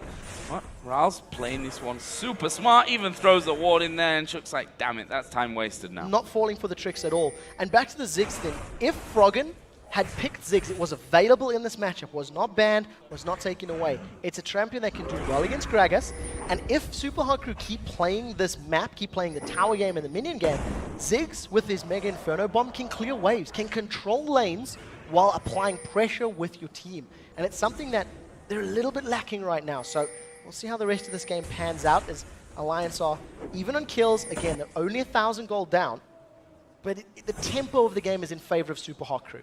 What? Ral's playing this one super smart, even throws the ward in there, and Shook's like, damn it, that's time wasted now. Not falling for the tricks at all. And back to the Ziggs thing. If Froggen had picked Ziggs, it was available in this matchup, was not banned, was not taken away. It's a champion that can do well against Gragas, and if Super Hot Crew keep playing this map, keep playing the tower game and the minion game, Ziggs with his Mega Inferno Bomb can clear waves, can control lanes while applying pressure with your team. And it's something that they're a little bit lacking right now, so we'll see how the rest of this game pans out as Alliance are even on kills. Again, they're only 1,000 gold down, but the tempo of the game is in favor of Super Hot Crew.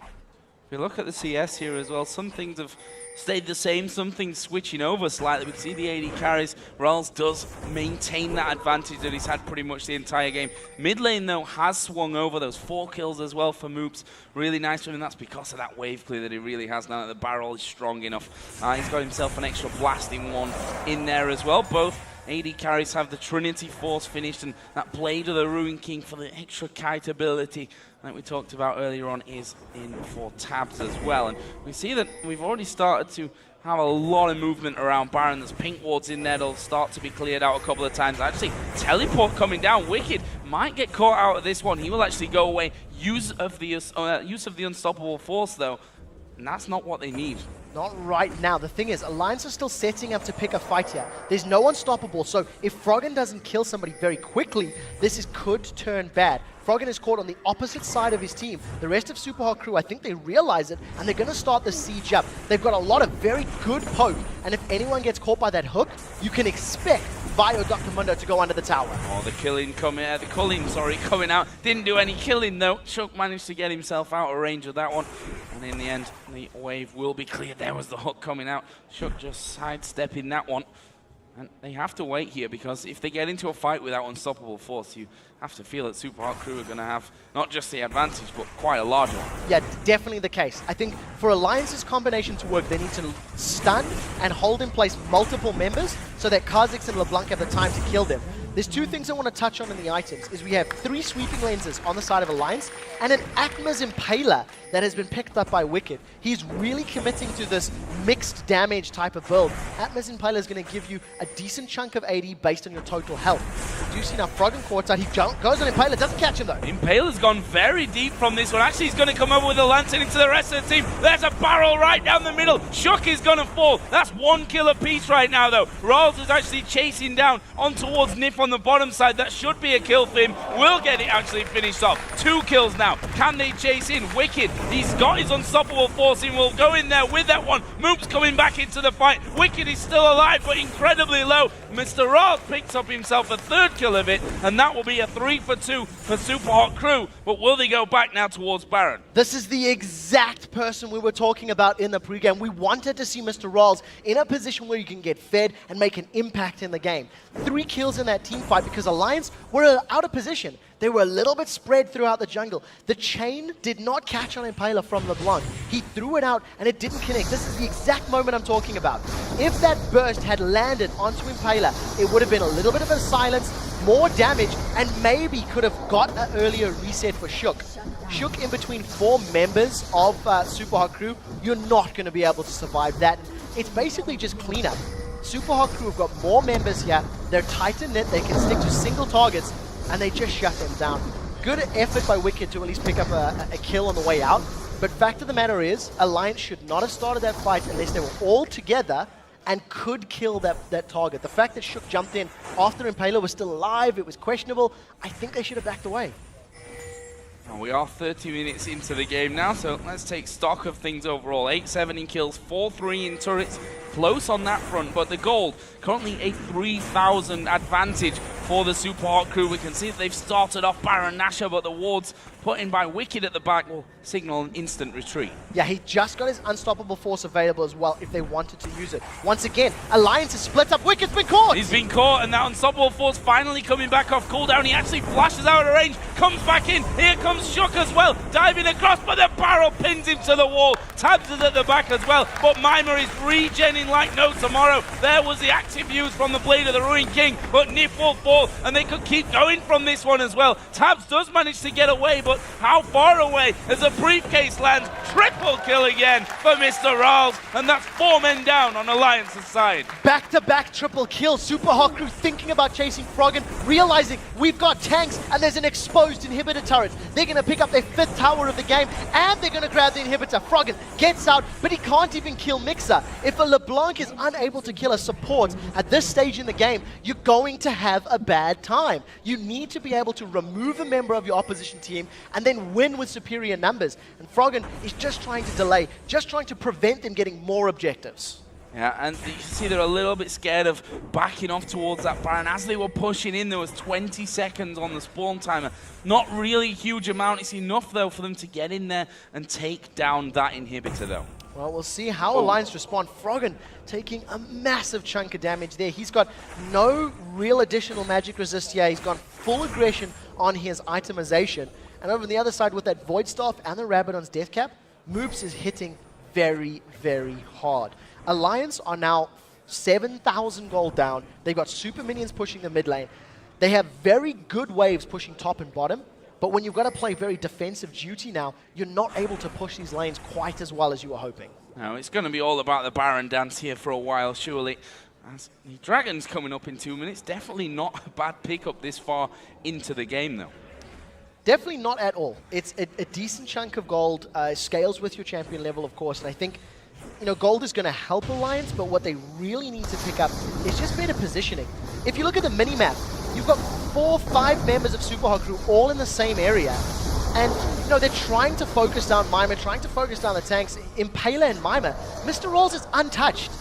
If we look at the CS here as well, some things have stayed the same, some things switching over slightly. We can see the AD carries. Ralls does maintain that advantage that he's had pretty much the entire game. Mid lane, though, has swung over. Those 4 kills as well for Moops. Really nice for him, and that's because of that wave clear that he really has now that the barrel is strong enough. He's got himself an extra blasting one in there as well. Both AD carries have the Trinity Force finished, and that Blade of the Ruined King for the extra kite ability like we talked about earlier on is in for tabs as well. And we see that we've already started to have a lot of movement around Baron. There's pink wards in there that'll start to be cleared out a couple of times. Actually, teleport coming down. Wicked might get caught out of this one. He will actually go away. Use of the unstoppable force, though, and that's not what they need. Not right now. The thing is, Alliance are still setting up to pick a fight here. There's no unstoppable, so if Froggen doesn't kill somebody very quickly, this could turn bad. Froggen is caught on the opposite side of his team. The rest of Super Hot Crew, I think they realize it, and they're going to start the siege up. They've got a lot of very good poke, and if anyone gets caught by that hook, you can expect Vi or Dr. Mundo to go under the tower. Oh, the culling coming out. Didn't do any killing, though. Shook managed to get himself out of range of that one. And in the end, the wave will be cleared. There was the hook coming out. Shook just sidestepping that one. And they have to wait here, because if they get into a fight without unstoppable force, you have to feel that Super Hot Crew are going to have not just the advantage, but quite a large one. Yeah, definitely the case. I think for Alliance's combination to work, they need to stun and hold in place multiple members so that Kha'Zix and LeBlanc have the time to kill them. There's 2 things I want to touch on in the items. Is we have 3 sweeping lenses on the side of Alliance and an Atma's Impaler that has been picked up by Wicked. He's really committing to this mixed damage type of build. Atma's Impaler is going to give you a decent chunk of AD based on your total health. We do see now Froggen caught out. He goes on Impaler, doesn't catch him though. Impaler's gone very deep from this one. Actually, he's going to come over with a lantern into the rest of the team. There's a barrel right down the middle. Shook is going to fall. That's 1 kill apiece right now, though. Rawls is actually chasing down on towards Nif on the bottom side. That should be a kill for him. Will get it actually finished off. 2 kills now. Can they chase in? Wicked. He's got his unstoppable force in. Will go in there with that one. Moop's coming back into the fight. Wicked is still alive, but incredibly low. Mr. Rawls picks up himself a 3rd kill of it, and that will be a 3 for 2 for Super Hot Crew. But will they go back now towards Baron? This is the exact person we were talking about in the pregame. We wanted to see Mr. Rawls in a position where you can get fed and make an impact in the game. 3 kills in that team fight because Alliance were out of position. They were a little bit spread throughout the jungle. The chain did not catch on Impaler from LeBlanc. He threw it out and it didn't connect. This is the exact moment I'm talking about. If that burst had landed onto Impaler, it would have been a little bit of a silence, more damage, and maybe could have got an earlier reset for Shook. Shook in between 4 members of Super Hot Crew, you're not going to be able to survive that. It's basically just cleanup. Super Hot Crew have got more members here. They're tight and knit. They can stick to single targets, and they just shut them down. Good effort by Wicked to at least pick up a kill on the way out. But fact of the matter is, Alliance should not have started that fight unless they were all together and could kill that target. The fact that Shook jumped in after Impaler was still alive, it was questionable. I think they should have backed away. And we are 30 minutes into the game now, so let's take stock of things overall. 8-7 in kills, 4-3 in turrets. Close on that front, but the gold, currently a 3,000 advantage for the Super Hot Crew. We can see that they've started off Baron Nashor, but the wards put in by Wicked at the back will signal an instant retreat. Yeah, he just got his Unstoppable Force available as well if they wanted to use it. Once again, Alliance is split up. Wicked's been caught! He's been caught, and that Unstoppable Force finally coming back off cooldown. He actually flashes out of range, comes back in. Here comes Shook as well, diving across, but the barrel pins him to the wall. Tabs is at the back as well, but Mima is regenning like no tomorrow. There was the active use from the Blade of the Ruined King, but Nif will fall, and they could keep going from this one as well. Tabs does manage to get away, but how far away as a briefcase lands? Triple kill again for Mr. Rawls, and that's 4 men down on Alliance's side. Back-to-back triple kills. Super Hot Crew thinking about chasing Froggen, realizing we've got tanks and there's an exposed inhibitor turret. They're going to pick up their 5th tower of the game, and they're going to grab the inhibitor. Froggen gets out, but he can't even kill Mixer. If a LeBlanc is unable to kill a support at this stage in the game, you're going to have a bad time. You need to be able to remove a member of your opposition team and then win with superior numbers. And Froggen is just trying to delay, just trying to prevent them getting more objectives. Yeah, and you see they're a little bit scared of backing off towards that Baron. As they were pushing in, there was 20 seconds on the spawn timer. Not really a huge amount. It's enough, though, for them to get in there and take down that inhibitor, though. Well, we'll see how Alliance respond. Froggen taking a massive chunk of damage there. He's got no real additional magic resist here. He's gone full aggression on his itemization. And over on the other side with that Void Staff and the Rabadon's Death Cap, Moops is hitting very, very hard. Alliance are now 7,000 gold down. They've got super minions pushing the mid lane. They have very good waves pushing top and bottom, but when you've got to play very defensive duty now, you're not able to push these lanes quite as well as you were hoping. No, it's going to be all about the Baron dance here for a while, surely. As the Dragon's coming up in 2 minutes, definitely not a bad pickup this far into the game, though. Definitely not at all. It's a decent chunk of gold, scales with your champion level, of course, and I think gold is going to help Alliance, but what they really need to pick up is just better positioning. If you look at the mini-map, you've got 4 or 5 members of Super Hot Crew all in the same area. And, they're trying to focus down Mima, trying to focus down the tanks. Impaler and Mima, Mr. Rawls is untouched.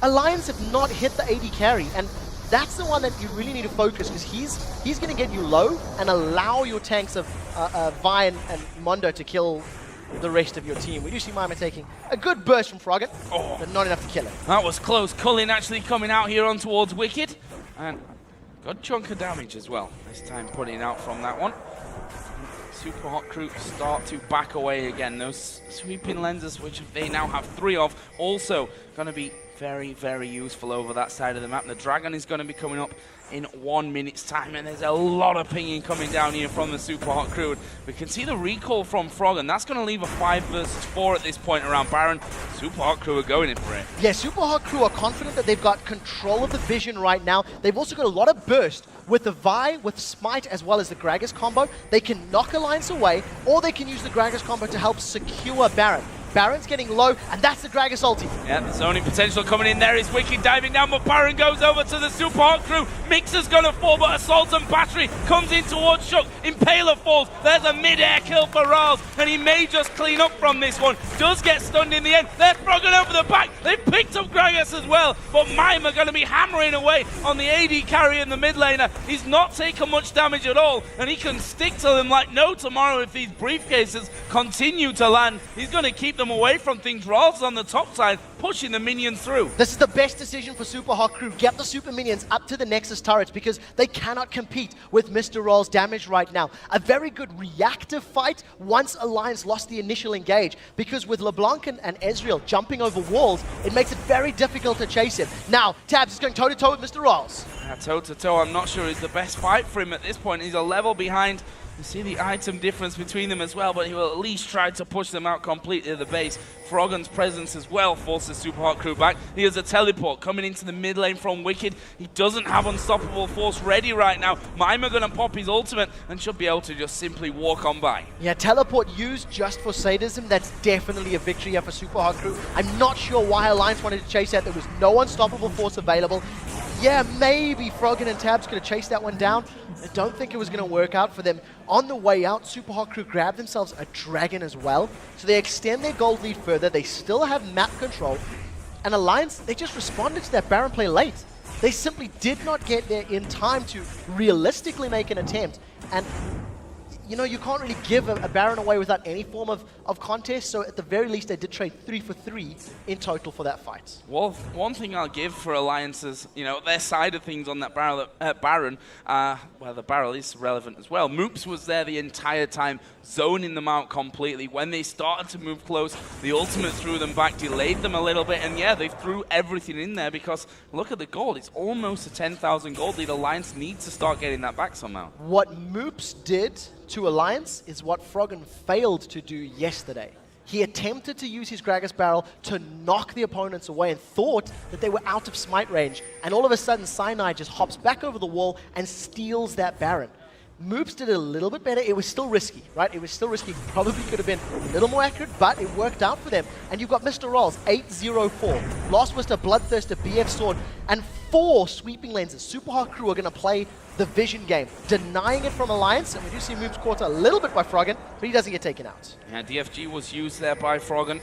Alliance have not hit the AD carry, and that's the one that you really need to focus, because he's going to get you low and allow your tanks of Vi and Mondo to kill the rest of your team. We do see Mima taking a good burst from Froggen, but not enough to kill him. That was close. Cullen actually coming out here on towards Wicked, and good chunk of damage as well. This time putting out from that one. Super Hot Crew start to back away again. Those sweeping lenses, which they now have 3 of, also going to be very, very useful over that side of the map. The Dragon is going to be coming up in 1 minute's time, and there's a lot of pinging coming down here from the Super Hot Crew. We can see the recall from Frog, and that's going to leave a 5 versus 4 at this point around Baron. Super Hot Crew are going in for it. Yeah, Super Hot Crew are confident that they've got control of the vision right now. They've also got a lot of burst with the Vi, with Smite, as well as the Gragas combo. They can knock Alliance away, or they can use the Gragas combo to help secure Baron. Baron's getting low, and that's the Gragas ulti. Yeah, there's only potential coming in there. Is Wicked diving down, but Baron goes over to the Super Hot Crew. Mixer's gonna fall, but Assault and Battery comes in towards Shook. Impaler falls. There's a mid-air kill for Rawls, and he may just clean up from this one. Does get stunned in the end. They're Froggen over the back. They've picked up Gragas as well, but Mima gonna be hammering away on the AD carry in the mid laner. He's not taken much damage at all, and he can stick to them like no tomorrow if these briefcases continue to land. He's gonna keep them away from things. Rawls on the top side, pushing the minions through. This is the best decision for Super Hot Crew. Get the super minions up to the Nexus turrets, because they cannot compete with Mr. Rawls' damage right now. A very good reactive fight once Alliance lost the initial engage, because with LeBlanc and Ezreal jumping over walls, it makes it very difficult to chase him. Now, Tabs is going toe-to-toe with Mr. Rawls. Toe-to-toe, I'm not sure is the best fight for him at this point. He's a level behind. You see the item difference between them as well, but he will at least try to push them out completely to the base. Froggen's presence as well forces Super Hot Crew back. He has a teleport coming into the mid lane from Wicked. He doesn't have Unstoppable Force ready right now. Mima going to pop his ultimate and should be able to just simply walk on by. Yeah, teleport used just for sadism. That's definitely a victory here for Super Hot Crew. I'm not sure why Alliance wanted to chase that. There was no Unstoppable Force available. Yeah, maybe Froggen and Tabs could have chased that one down. I don't think it was going to work out for them. On the way out, Super Hot Crew grabbed themselves a Dragon as well. So they extend their gold lead further. They still have map control. And Alliance, they just responded to that Baron play late. They simply did not get there in time to realistically make an attempt. And you know, you can't really give a Baron away without any form of contest, so at the very least they did trade 3 for 3 in total for that fight. Well, one thing I'll give for Alliances, you know, their side of things on that Baron, well, the barrel is relevant as well. Moops was there the entire time, zoning them out completely. When they started to move close, the ultimate threw them back, delayed them a little bit, and yeah, they threw everything in there because look at the gold. It's almost a 10,000 gold lead. Alliance needs to start getting that back somehow. What Moops did to Alliance is what Froggen failed to do yesterday. He attempted to use his Gragas barrel to knock the opponents away and thought that they were out of smite range. And all of a sudden, Cyanide just hops back over the wall and steals that Baron. Moops did a little bit better. It was still risky, right? It was still risky. Probably could have been a little more accurate, but it worked out for them. And you've got Mr. Rolls, 804. Lost Whisper, Bloodthirster, BF Sword, and 4 sweeping lenses. Super Hot Crew are going to play the vision game, denying it from Alliance, and we do see Moops caught a little bit by Froggen, but he doesn't get taken out. Yeah, DFG was used there by Froggen.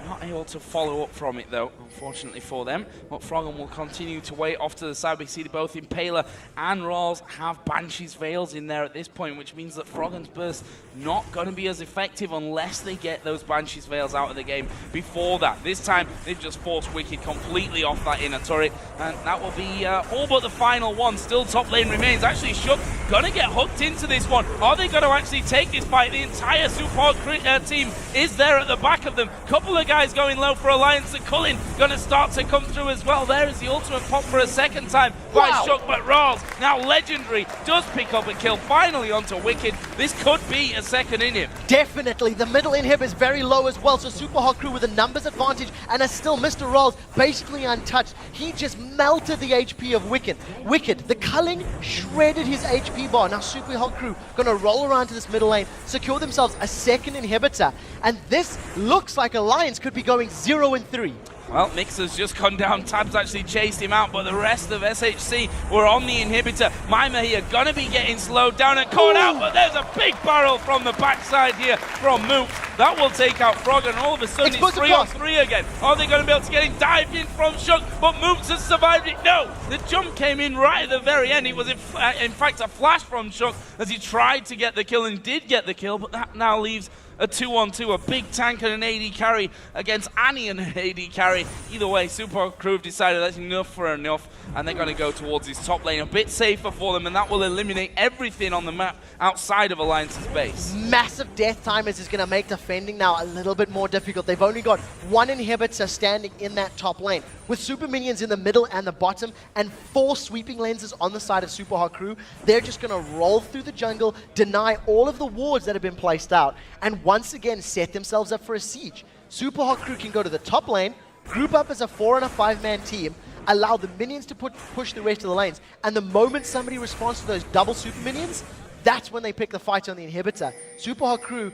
Not able to follow up from it though, unfortunately for them. But Froggen will continue to wait off to the side. We see both Impaler and Rawls have Banshee's Veils in there at this point, which means that Froggen's burst not going to be as effective unless they get those Banshee's Veils out of the game before that. This time, they've just forced Wicked completely off that inner turret, and that will be all but the final one. Still top lane remains. Actually, Shook going to get hooked into this one. Are they going to actually take this fight? The entire Super Hot team is there at the back of them. Couple of guys going low for Alliance, and Cullen going to start to come through as well. There is the ultimate pop for a second time by Shook, but Rawls, now legendary, does pick up a kill finally onto Wicked. This could be a second inhib. Definitely, the middle inhib is very low as well, so Super Hot Crew with a numbers advantage, and are still Mr. Rawls basically untouched. He just melted the HP of Wicked. Wicked, the culling shredded his HP bar. Now Super Hot Crew going to roll around to this middle lane, secure themselves a second inhibitor, and this looks like Alliance could be going 0-3. Well, Mixer's just gone down. Tabs actually chased him out, but the rest of SHC were on the inhibitor. Mima here gonna be getting slowed down and caught out, but there's a big barrel from the backside here from Moops. That will take out Frog, and all of a sudden it's 3-on-3 again. Are they gonna be able to get him dived in from Shook? But Moops has survived it. No, the jump came in right at the very end. It was in fact a flash from Shook as he tried to get the kill and did get the kill, but that now leaves a 2-on-2, a big tank and an AD carry against Annie and an AD carry. Either way, Super Crew have decided that's enough for enough, and they're going to go towards his top lane. A bit safer for them, and that will eliminate everything on the map outside of Alliance's base. Massive death timers is going to make defending now a little bit more difficult. They've only got 1 inhibitor standing in that top lane. With super minions in the middle and the bottom, and 4 sweeping lenses on the side of Super Hot Crew, they're just going to roll through the jungle, deny all of the wards that have been placed out, and once again set themselves up for a siege. Super Hot Crew can go to the top lane, group up as a 4 and a 5-man team, allow the minions to push the rest of the lanes, and the moment somebody responds to those double super minions, that's when they pick the fight on the inhibitor. Super Hot Crew,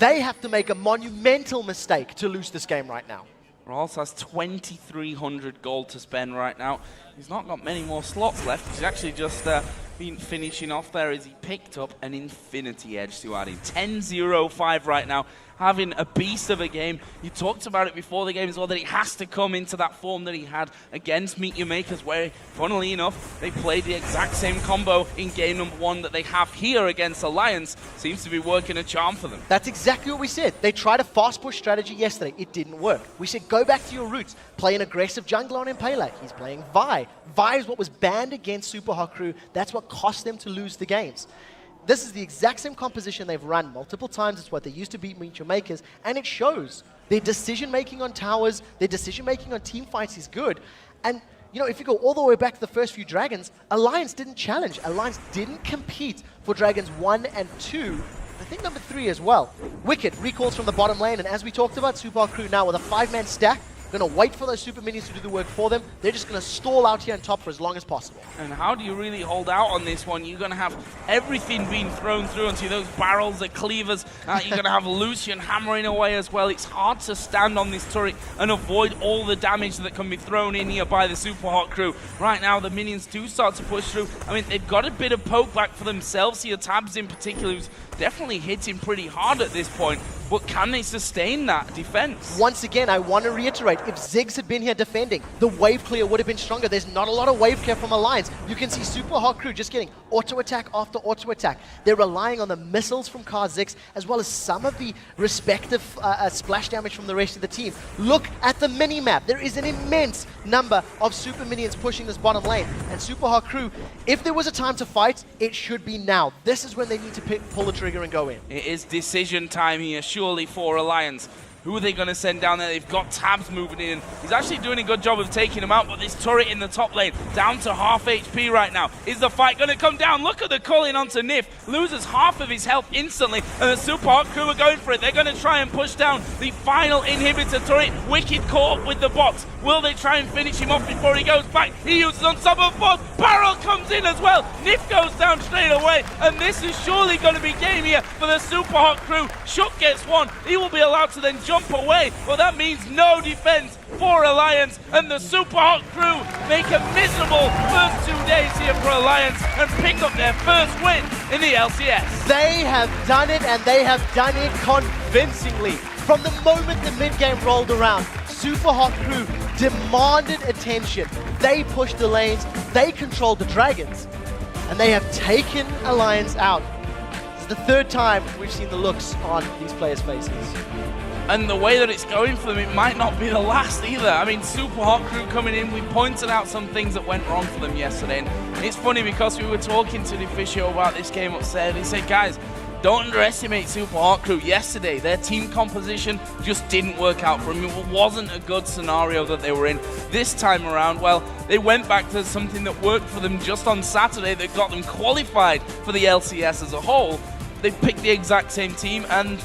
they have to make a monumental mistake to lose this game right now. Rawls has 2,300 gold to spend right now. He's not got many more slots left. He's actually just been finishing off there as he picked up an Infinity Edge to add in. 10-0-5 right now, having a beast of a game. You talked about it before the game as well, that he has to come into that form that he had against Meet Your Makers, where, funnily enough, they played the exact same combo in game number 1 that they have here against Alliance. Seems to be working a charm for them. That's exactly what we said. They tried a fast push strategy yesterday. It didn't work. We said, go back to your roots. Play an aggressive jungler on Impaler. He's playing Vi. Vi is what was banned against Super Hot Crew. That's what cost them to lose the games. This is the exact same composition they've run multiple times. It's what they used to beat Meet Your Makers, and it shows. Their decision-making on towers, their decision-making on team fights is good. And, you know, if you go all the way back to the first few Dragons, Alliance didn't challenge. Alliance didn't compete for Dragons 1 and 2. I think number 3 as well. Wicked recalls from the bottom lane, and as we talked about, Super Hot Crew now with a 5-man stack, going to wait for those super minions to do the work for them. They're just going to stall out here on top for as long as possible. And how do you really hold out on this one? You're going to have everything being thrown through onto those barrels, the cleavers. You're going to have Lucian hammering away as well. It's hard to stand on this turret and avoid all the damage that can be thrown in here by the Super Hot Crew. Right now, the minions do start to push through. I mean, they've got a bit of poke back for themselves here. Tabs in particular, who's definitely hitting pretty hard at this point. but can they sustain that defense? Once again, I want to reiterate, if Ziggs had been here defending, the wave clear would have been stronger. There's not a lot of wave clear from Alliance. You can see Super Hot Crew just getting auto attack after auto attack. They're relying on the missiles from Ziggs, as well as some of the respective splash damage from the rest of the team. Look at the mini-map. There is an immense number of super minions pushing this bottom lane. And Super Hot Crew, if there was a time to fight, it should be now. This is when they need to pull the trigger and go in. It is decision time here, surely, for Alliance. Who are they going to send down there? They've got Tabs moving in. He's actually doing a good job of taking him out, but this turret in the top lane, down to half HP right now. Is the fight going to come down? Look at the calling onto Nif. Loses half of his health instantly, and the Super Hot Crew are going for it. They're going to try and push down the final inhibitor turret. Wicked caught with the box. Will they try and finish him off before he goes back? He uses Unstoppable Force. Barrel comes in as well. Nif goes down straight away, and this is surely going to be game here for the Super Hot Crew. Shook gets one. He will be allowed to then jump away. Well, that means no defense for Alliance, and the Super Hot Crew make a miserable first 2 days here for Alliance and pick up their first win in the LCS. They have done it, and they have done it convincingly. From the moment the mid-game rolled around, Super Hot Crew demanded attention. They pushed the lanes, they controlled the dragons, and they have taken Alliance out. This is the third time we've seen the looks on these players' faces. And the way that it's going for them, it might not be the last either. I mean, Super Hot Crew coming in, we pointed out some things that went wrong for them yesterday. And it's funny because we were talking to the official about this game upstairs. He said, guys, don't underestimate Super Hot Crew. Yesterday, their team composition just didn't work out for them. It wasn't a good scenario that they were in. This time around, well, they went back to something that worked for them just on Saturday that got them qualified for the LCS as a whole. They picked the exact same team, and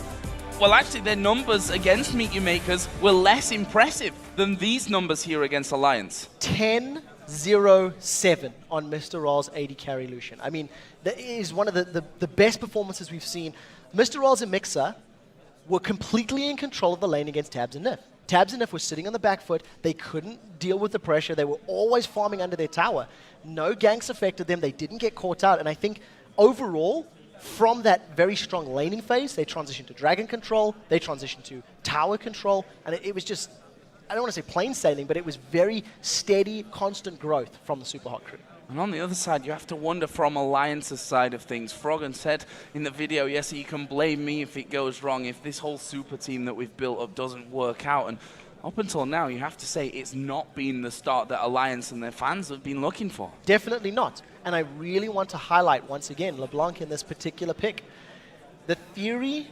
well, actually, their numbers against Meet Your Makers were less impressive than these numbers here against Alliance. 10-0-7 on Mr. Roll's AD carry Lucian. I mean, that is one of the best performances we've seen. Mr. Rolls and Mixer were completely in control of the lane against Tabs and Nif. Tabs and Nif were sitting on the back foot. They couldn't deal with the pressure. They were always farming under their tower. No ganks affected them. They didn't get caught out. And I think overall, from that very strong laning phase, they transitioned to dragon control, they transitioned to tower control, and it was just, I don't want to say plain sailing, but it was very steady, constant growth from the Super Hot Crew. And on the other side, you have to wonder from Alliance's side of things. Froggen said in the video, yes, you can blame me if it goes wrong, if this whole super team that we've built up doesn't work out. And up until now, you have to say it's not been the start that Alliance and their fans have been looking for. Definitely not. And I really want to highlight, once again, LeBlanc in this particular pick. The theory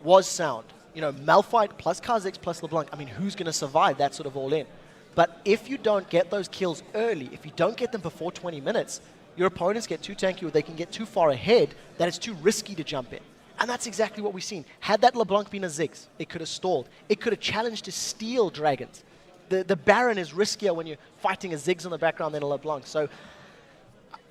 was sound. You know, Malphite plus Kha'Zix plus LeBlanc. I mean, who's going to survive that sort of all-in? But if you don't get those kills early, if you don't get them before 20 minutes, your opponents get too tanky or they can get too far ahead that it's too risky to jump in. And that's exactly what we've seen. Had that LeBlanc been a Ziggs, it could have stalled. It could have challenged to steal dragons. The Baron is riskier when you're fighting a Ziggs on the background than a LeBlanc. So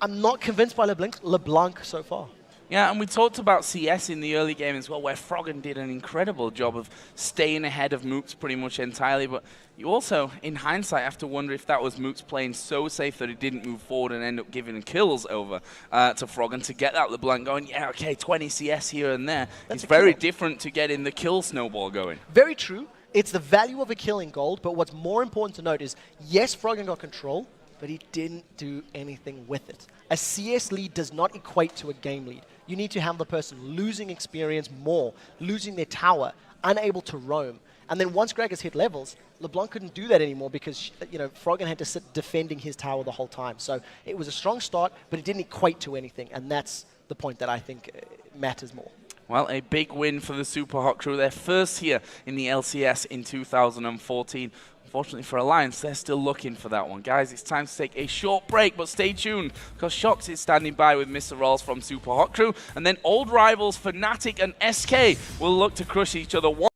I'm not convinced by LeBlanc so far. Yeah, and we talked about CS in the early game as well, where Froggen did an incredible job of staying ahead of Mooks pretty much entirely. But you also, in hindsight, have to wonder if that was Mooks playing so safe that he didn't move forward and end up giving kills over to Froggen to get that LeBlanc going. Yeah, okay, 20 CS here and there. It's very different to getting the kill snowball going. Very true. It's the value of a kill in gold, but what's more important to note is, yes, Froggen got control, but he didn't do anything with it. A CS lead does not equate to a game lead. You need to have the person losing experience more, losing their tower, unable to roam. And then once Gragas hit levels, LeBlanc couldn't do that anymore because, you know, Froggen had to sit defending his tower the whole time. So it was a strong start, but it didn't equate to anything. And that's the point that I think matters more. Well, a big win for the Super Hot Crew. Their first here in the LCS in 2014. Unfortunately for Alliance, they're still looking for that one. Guys, it's time to take a short break, but stay tuned, because Shox is standing by with Mr. Rolls from Super Hot Crew, and then old rivals Fnatic and SK will look to crush each other.